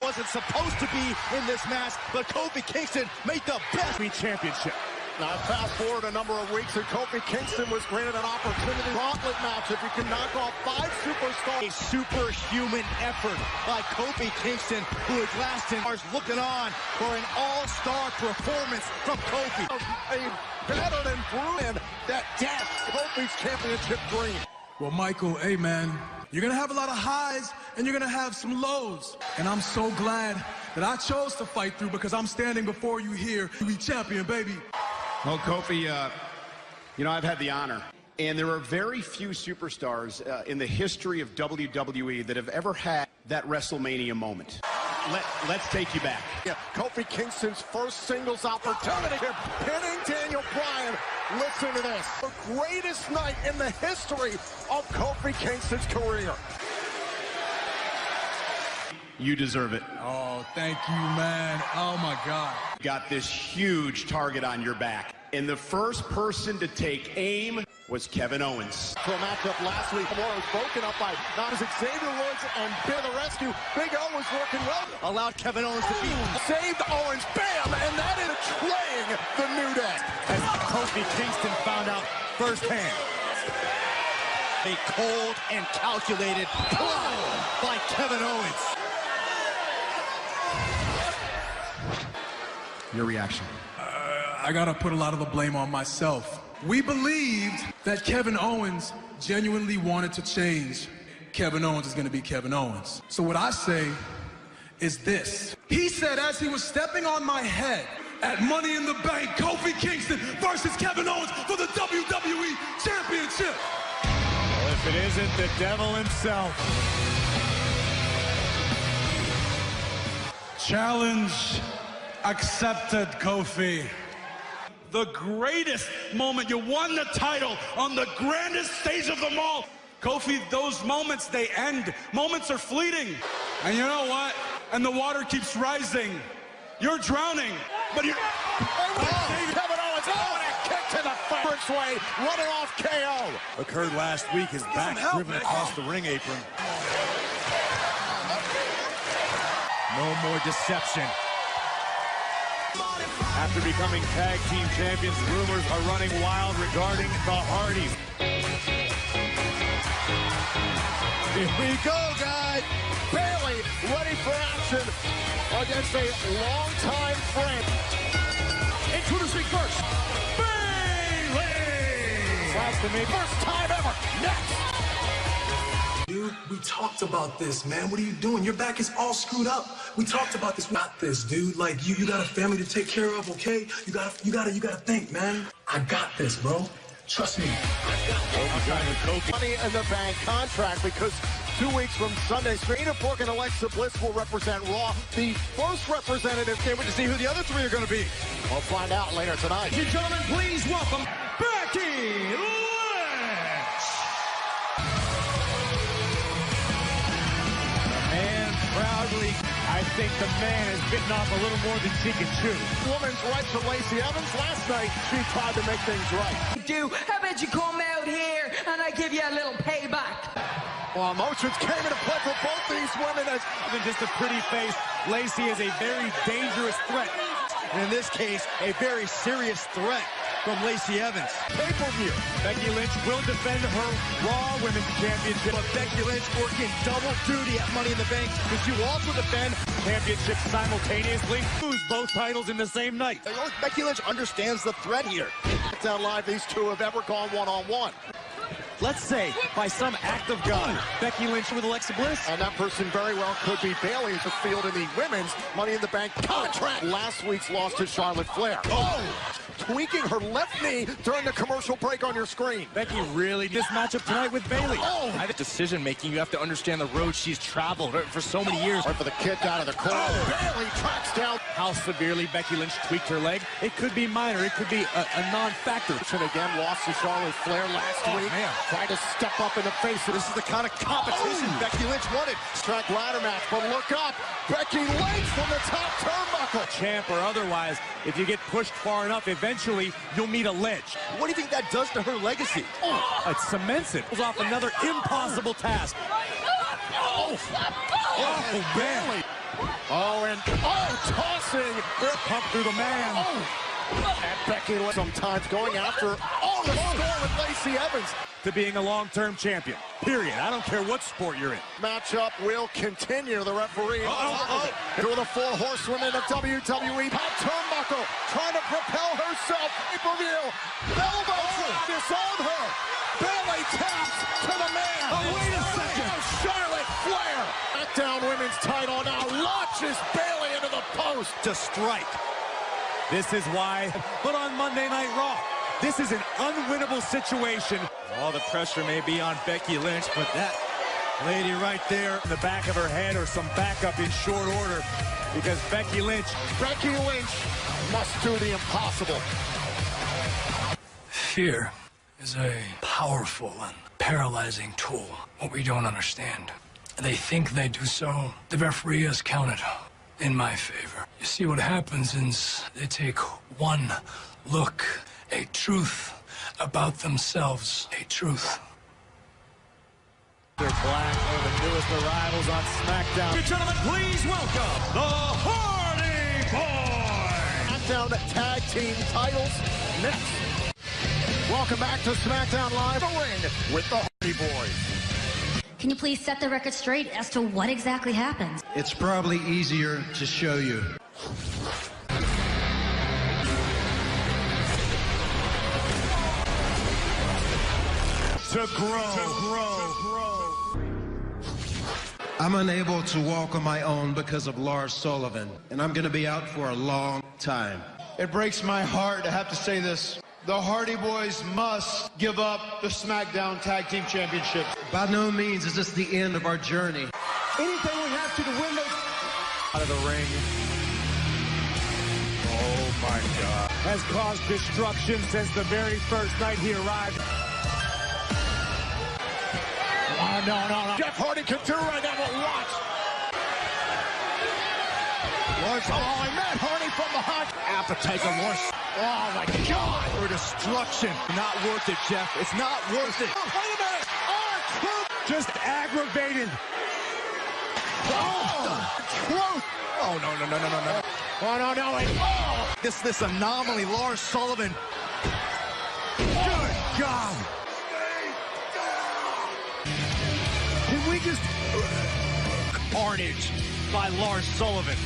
wasn't supposed to be in this match, but Kofi Kingston made the best championship. Now, fast forward a number of weeks, and Kofi Kingston was granted an opportunity. Gauntlet match if you can knock off 5 superstars. A superhuman effort by Kofi Kingston, who is lasting hours looking on for an all-star performance from Kofi. A battered and bruised that death Kofi's championship dream. Well, Michael, hey, man, you're going to have a lot of highs, and you're going to have some lows. And I'm so glad that I chose to fight through because I'm standing before you here to be champion, baby. Well, Kofi, you know, I've had the honor. And there are very few superstars in the history of WWE that have ever had that WrestleMania moment. Let's take you back. Yeah, Kofi Kingston's first singles opportunity, pinning Daniel Bryan. Listen to this. The greatest night in the history of Kofi Kingston's career. You deserve it. Oh, thank you, man. Oh, my God. Got this huge target on your back. And the first person to take aim was Kevin Owens. For a matchup last week, Moore was broken up by Xavier Woods and Bill the Rescue. Big O was working well. Allowed Kevin Owens to beat. Saved Owens, bam, and that is betraying the New Day. As Kofi Kingston found out firsthand. A cold and calculated plot by Kevin Owens. Your reaction? I gotta put a lot of the blame on myself. We believed that Kevin Owens genuinely wanted to change. Kevin Owens is gonna be Kevin Owens. So what I say is this. He said as he was stepping on my head at Money in the Bank, Kofi Kingston versus Kevin Owens for the WWE Championship. Well, if it isn't the devil himself. Challenge accepted, Kofi. The greatest moment. You won the title on the grandest stage of them all. Kofi, those moments, they end. Moments are fleeting. And you know what? And the water keeps rising. You're drowning, but you're... Kevin Owens, a kick to the French way, running off KO. Occurred last week, his back driven across the ring apron. No more deception. After becoming tag team champions, rumors are running wild regarding the Hardys. Here we go, guys. Bayley ready for action against a longtime friend. Introducing first, Bayley! Last to me, first time ever. Next. Dude, we talked about this, man. What are you doing? Your back is all screwed up. We talked about this. Not this, dude. Like, you got a family to take care of, okay? You gotta think, man. I got this, bro. Trust me. Money in the Bank contract because 2 weeks from Sunday, Serena Borg and Alexa Bliss will represent Raw. The first representative. Can't wait to see who the other three are going to be. We'll find out later tonight. Ladies and gentlemen, please welcome Becky Lynch. And proudly, I think the man has bitten off a little more than she can chew. Women's rights to Lacey Evans. Last night, she tried to make things right. How about you come out here and I give you a little payback? Well, emotions came into play for both these women. As than just a pretty face, Lacey is a very dangerous threat. And in this case, a very serious threat from Lacey Evans. Pay-per-view. Becky Lynch will defend her Raw Women's Championship. But Becky Lynch working double duty at Money in the Bank because she will also defend championships simultaneously. Lose both titles in the same night. Becky Lynch understands the threat here. It's not live these two have ever gone one-on-one. Let's say, by some act of God, Becky Lynch with Alexa Bliss. And that person very well could be Bayley as a field in the women's Money in the Bank contract. Last week's loss to Charlotte Flair. Oh! Tweaking her left knee during the commercial break on your screen. Becky really this matchup tonight with Bayley. Oh! Decision making, you have to understand the road she's traveled for so many years. Right for the kick out of the corner. Oh, Bayley tracks down. How severely Becky Lynch tweaked her leg. It could be minor. It could be a non-factor. And again, lost to Charlotte Flair last week. Man. Tried to step up in the face. This is the kind of competition Becky Lynch wanted. Track ladder match, but look up. Becky Lynch from the top turnbuckle. Champ or otherwise, if you get pushed far enough, eventually you'll meet a ledge. What do you think that does to her legacy? Oh, it cements it. Pulls off another impossible task. Bailey. Tossing. Pump through the man. And Becky sometimes going after the score with Lacey Evans. To being a long-term champion, period. I don't care what sport you're in. Matchup will continue. The referee through the four horsewomen of WWE. Top turnbuckle, trying to propel herself. Pay-per-view. Elbow drop is on her. Bailey taps to the man. Wait a second. Charlotte Flair. SmackDown Women's title now launches Bailey into the post. To strike. This is why, but on Monday Night Raw, this is an unwinnable situation. All the pressure may be on Becky Lynch, but that lady right there in the back of her head or some backup in short order, because Becky Lynch must do the impossible. Fear is a powerful and paralyzing tool. What we don't understand. They think they do so. The referee has counted in my favor. You see, what happens is they take one look, a truth about themselves, a truth. They're Black, one of the newest arrivals on SmackDown. Good gentlemen, please welcome the Hardy Boys. SmackDown tag team titles next. Welcome back to SmackDown Live, the ring with the Hardy Boys. Can you please set the record straight as to what exactly happened? It's probably easier to show you. To grow. I'm unable to walk on my own because of Lars Sullivan, and I'm going to be out for a long time. It breaks my heart to have to say this. The Hardy Boys must give up the SmackDown Tag Team Championships. By no means is this the end of our journey. Anything we have to win those... Out of the ring. Oh my God. Has caused destruction since the very first night he arrived. Oh, no. Jeff Hardy can do right now, but watch. Matt Hardy from behind. Appetite of Lars. Oh, my God. For destruction. Not worth it, Jeff. It's not worth it. Oh, wait a minute. Just aggravated. Truth. Oh, no. Oh, no. This anomaly, Lars Sullivan. Good God. Can we just... Carnage by Lars Sullivan.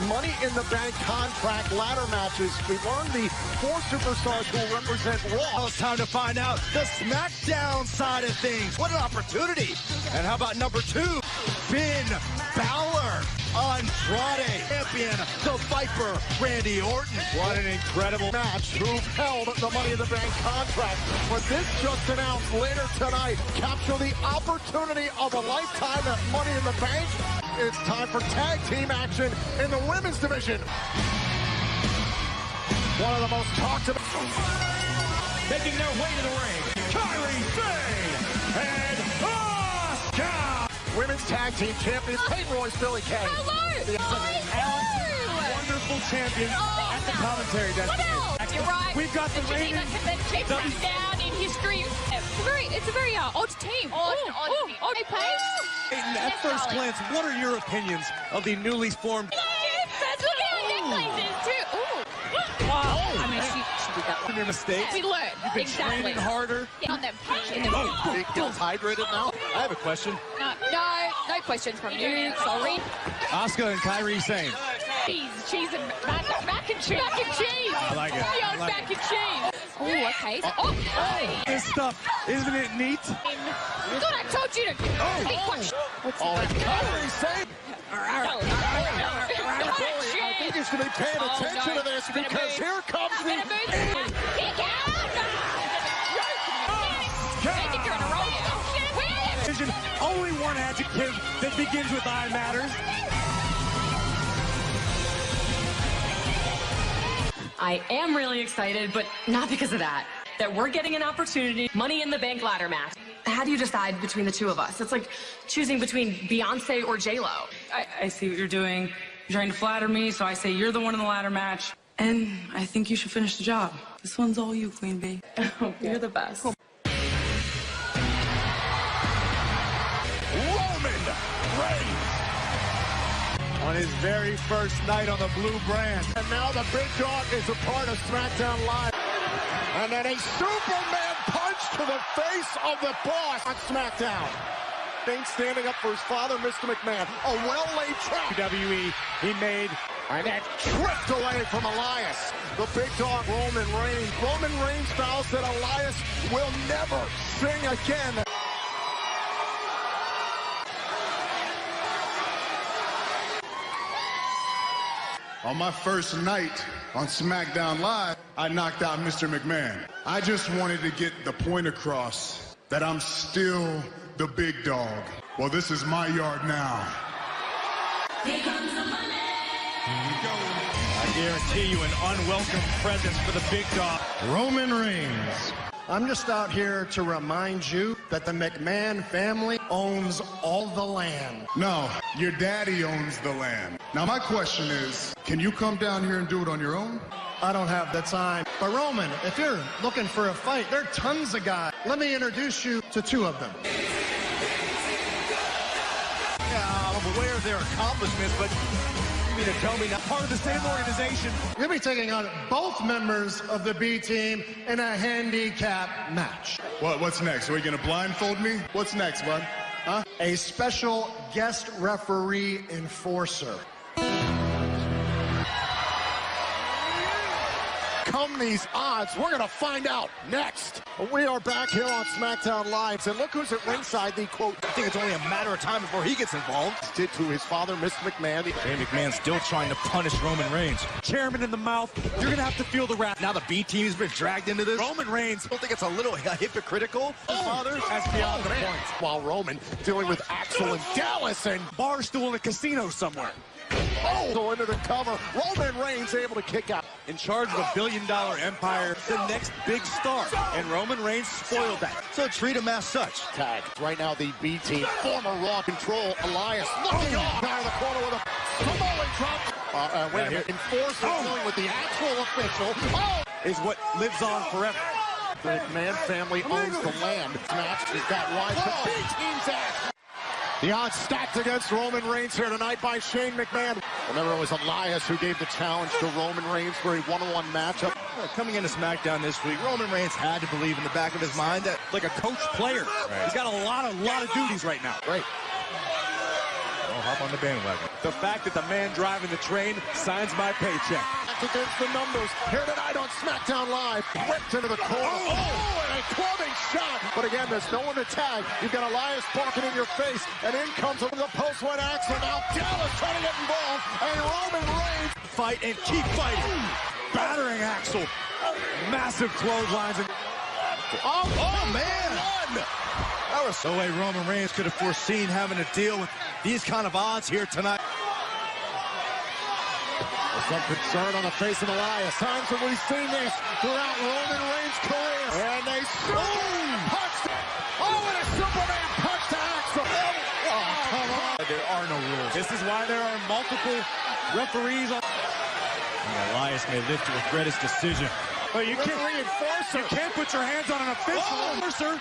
Money in the Bank contract ladder matches. We learned the four superstars who will represent Raw. Well, it's time to find out the SmackDown side of things. What an opportunity. And how about number 2? Finn Balor. Andrade. Champion, the Viper, Randy Orton. What an incredible match. Who held the Money in the Bank contract. But this just announced later tonight. Capture the opportunity of a lifetime at Money in the Bank. It's time for tag team action in the women's division. One of the most talked about. Making their way to the ring, Kyrie Sane and Asuka. Women's tag team champions, Peyton Royce, Billie Kay. Wonderful champions at the commentary desk. You're right. We've got the reigning down in history. It's a very odd team. Odd pace. At first glance, what are your opinions of the newly formed? Look at our necklaces too. Ooh. Wow. I mean, she did that. Your mistakes. We learned. You've been training harder. Yeah, on them. Big Gil's hydrated now. I have a question. No questions from you. Sorry. Asuka and Kyrie Sane. Cheese and mac and cheese. Mac and cheese. I like it. Mac and cheese. Oh, okay. This stuff, isn't it neat? God, I told you to. Kyrie Sane. I think you should be paying attention to this because here comes only one adjective that begins with I matters. I am really excited, but not because of that. That we're getting an opportunity, Money in the Bank ladder match. How do you decide between the two of us? It's like choosing between Beyonce or J-Lo. I see what you're doing. You're trying to flatter me, so I say you're the one in the ladder match. And I think you should finish the job. This one's all you, Queen Bee. You're the best. Reigns. On his very first night on the blue brand. And now the big dog is a part of SmackDown Live. And then a Superman punch to the face of the boss on SmackDown. Bain standing up for his father, Mr. McMahon. A well-laid trap. WWE, he made. And then tripped away from Elias. The big dog, Roman Reigns. Roman Reigns vows that Elias will never sing again. On my first night on SmackDown Live, I knocked out Mr. McMahon. I just wanted to get the point across that I'm still the big dog. Well, this is my yard now. Here comes the money. Here we go. I guarantee you an unwelcome presence for the big dog. Roman Reigns. I'm just out here to remind you that the McMahon family owns all the land. No, your daddy owns the land. Now my question is, can you come down here and do it on your own? I don't have the time. But Roman, if you're looking for a fight, there are tons of guys. Let me introduce you to two of them. Yeah, I'm aware of their accomplishments, but you mean to tell me not part of the same organization? You'll be taking on both members of the B team in a handicap match. What's next? Are you gonna blindfold me? What's next, bud? Huh? A special guest referee enforcer. Come these odds, we're going to find out next. We are back here on SmackDown Live, and look who's at ringside, the quote, I think it's only a matter of time before he gets involved. Did to his father, Mr. McMahon. Shane McMahon still trying to punish Roman Reigns. Chairman in the mouth, you're going to have to feel the wrath. Now the B team's been dragged into this. Roman Reigns, I don't think it's a little hypocritical. His father has beyond the point. While Roman dealing with Axel and Dallas and Barstool in a casino somewhere. Oh, into the cover. Roman Reigns able to kick out. In charge of a billion-dollar empire, the next big star. And Roman Reigns spoiled that. So treat him as such. Tag. Right now, the B team, former Raw control, Elias looking off out of the corner with a Samoan drop. Wait a minute. Enforcer dealing with the actual official. Is what lives on forever. The McMahon family owns the land. Match has got wide. The B team's ass. The odds stacked against Roman Reigns here tonight by Shane McMahon. Remember, it was Elias who gave the challenge to Roman Reigns for a one-on-one matchup. Coming into SmackDown this week, Roman Reigns had to believe in the back of his mind that, like a coach player, he's got a lot of duties right now. Right. I'll hop on the bandwagon. The fact that the man driving the train signs my paycheck. Against the numbers here tonight on SmackDown Live. Whipped into the corner. And a clubbing shot. But again, there's no one to tag. You've got Elias barking in your face. And in comes the post went Axel. Now Dallas trying to get involved. And Roman Reigns. Fight and keep fighting. Battering Axel. Massive clotheslines. Oh man. That was no way Roman Reigns could have foreseen having to deal with these kind of odds here tonight. Some concern on the face of Elias. Times that we've seen this throughout Roman Reigns' career. And they punch. Oh, and a Superman punch to Axel. Oh, come on. There are no rules. This is why there are multiple referees on. And Elias may live to regret his decision. But you can't put your hands on an official. Enforcer.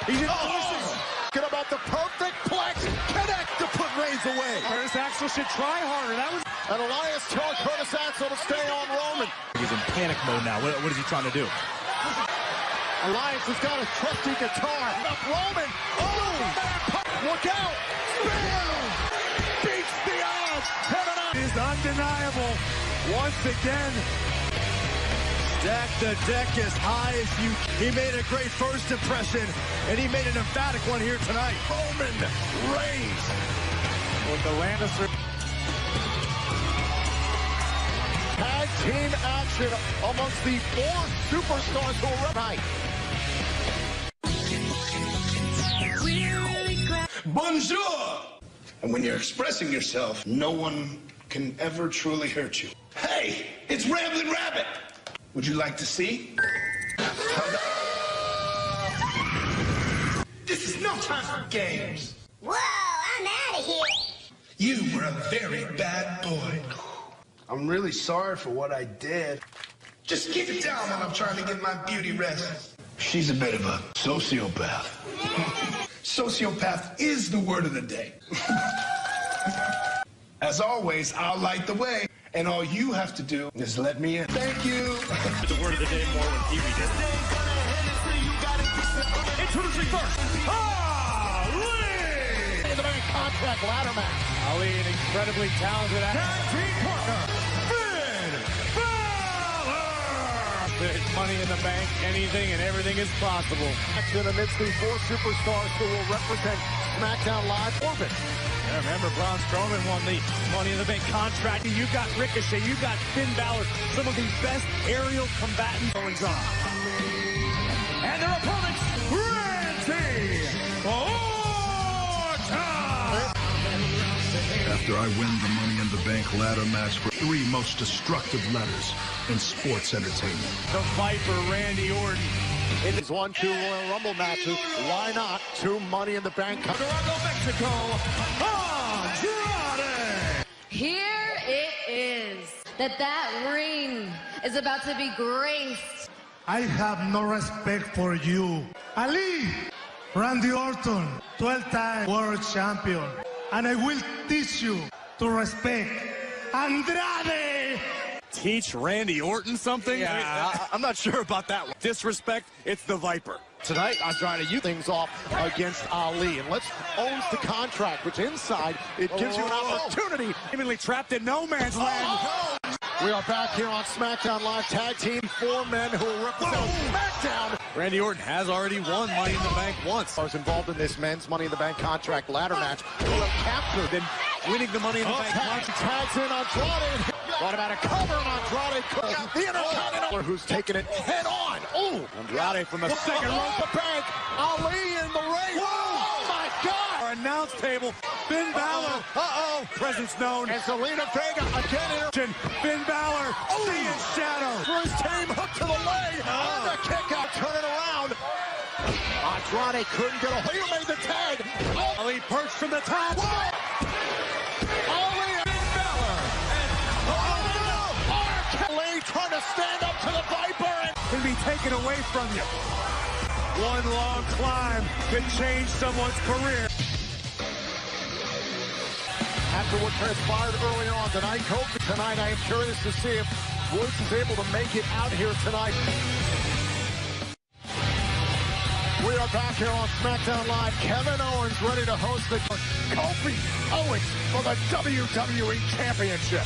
He's enforcing. Talking about the perfect plex connect to put Reigns away. Curtis Axel should try harder. And Elias telling Curtis Axel to stay on Roman. He's in panic mode now. What is he trying to do? Elias has got a trusty guitar. Up Roman. Look out. Bam! Beats the odds. It is undeniable. Once again. Stack the deck as high as you. He made a great first impression, and he made an emphatic one here tonight. Roman Reigns. With the Lannister. Tag team action amongst the four superstars who are tonight. Bonjour! And when you're expressing yourself, no one can ever truly hurt you. Hey, it's Rambling Rabbit! Would you like to see? This is no time for games. Whoa, I'm out of here. You were a very bad boy. I'm really sorry for what I did. Just keep it down when I'm trying to get my beauty rest. She's a bit of a sociopath. Sociopath is the word of the day. As always, I'll light the way, and all you have to do is let me in. Thank you. The word of the day more when Pee-wee did. Introducing first, Ali! In the main contract ladder match. Ali, an incredibly talented tag team partner, Finn Balor! It's Money in the Bank, anything and everything is possible. Action amidst the 4 superstars who will represent SmackDown Live orbit. Yeah, remember, Braun Strowman won the Money in the Bank contract. You got Ricochet, you got Finn Balor, some of the best aerial combatants going on. And their opponents, Randy Orton! After I win the Money in the Bank ladder match for 3 most destructive letters in sports entertainment. The Viper, Randy Orton. It is 1-2 Royal Rumble matches. Why not 2 Money in the Bank? Mexico, Andrade! Here it is, that ring is about to be graced. I have no respect for you. Ali, Randy Orton, 12-time world champion. And I will teach you to respect Andrade! Teach Randy Orton something? Yeah, I'm not sure about that one. Disrespect, it's the Viper. Tonight, Andrade, you things off against Ali. And let's owns the contract, which inside, it gives you an opportunity. Seemingly trapped in no man's land. We are back here on SmackDown Live. Tag team, 4 men who will represent SmackDown. Randy Orton has already won Money in the Bank once. I was involved in this men's Money in the Bank contract ladder match. Who have captured and winning the Money in the Bank contract. Tags in Andrade. What about a cover on Andrade? The Intercontinental who's taking it head on. Oh, Andrade from the second rope. The bank. Ali in the ring. Oh my God. Our announce table. Finn Balor. Presence known. And Zelina Vega again. Finn Balor. See his shadow. For his team, hook to the leg. And the kick out. Turn it around. Andrade couldn't get away. He made the tag. Ali perched from the top. Trying to stand up to the Viper and can be taken away from you. One long climb could change someone's career. After what transpired earlier on tonight, tonight I am curious to see if Woods is able to make it out here tonight. We are back here on SmackDown Live. Kevin Owens ready to host the Kofi Owens for the WWE Championship.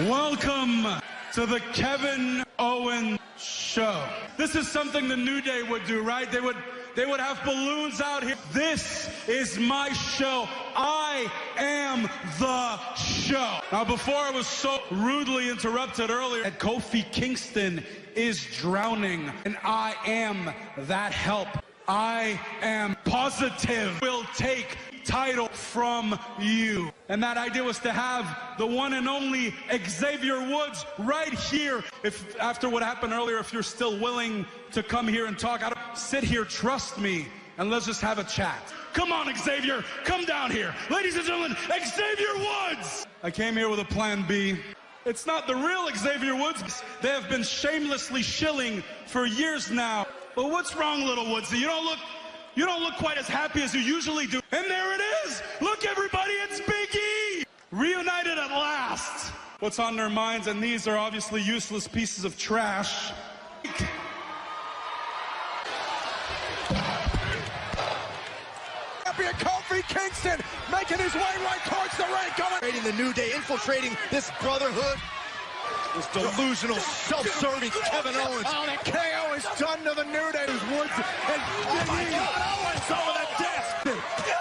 Welcome to the Kevin Owens Show. This is something the New Day would do, right? They would have balloons out here. This is my show. I am the show. Now, before I was so rudely interrupted earlier, Kofi Kingston is drowning, and I am that help. I am positive will take title from you. And that idea was to have the one and only Xavier Woods right here. If after what happened earlier, if you're still willing to come here and talk, sit here, trust me, and let's just have a chat. Come on, Xavier, come down here. Ladies and gentlemen, Xavier Woods! I came here with a plan B. It's not the real Xavier Woods. They have been shamelessly shilling for years now. But what's wrong, little Woodsy? You don't look quite as happy as you usually do. And there it is! Look, everybody, it's Big E! Reunited at last! What's on their minds, and these are obviously useless pieces of trash. Champion Kofi Kingston making his way right towards the ring. Going. The New Day infiltrating this brotherhood. This delusional, self-serving Kevin Owens. Oh, the KO is done to the New Day. Woods and Owens over the desk.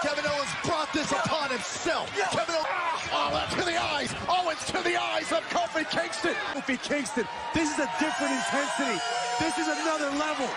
Kevin Owens brought this upon himself. Kevin Owens. Oh, to the eyes. Owens to the eyes of Kofi Kingston. Kofi Kingston. This is a different intensity. This is another level.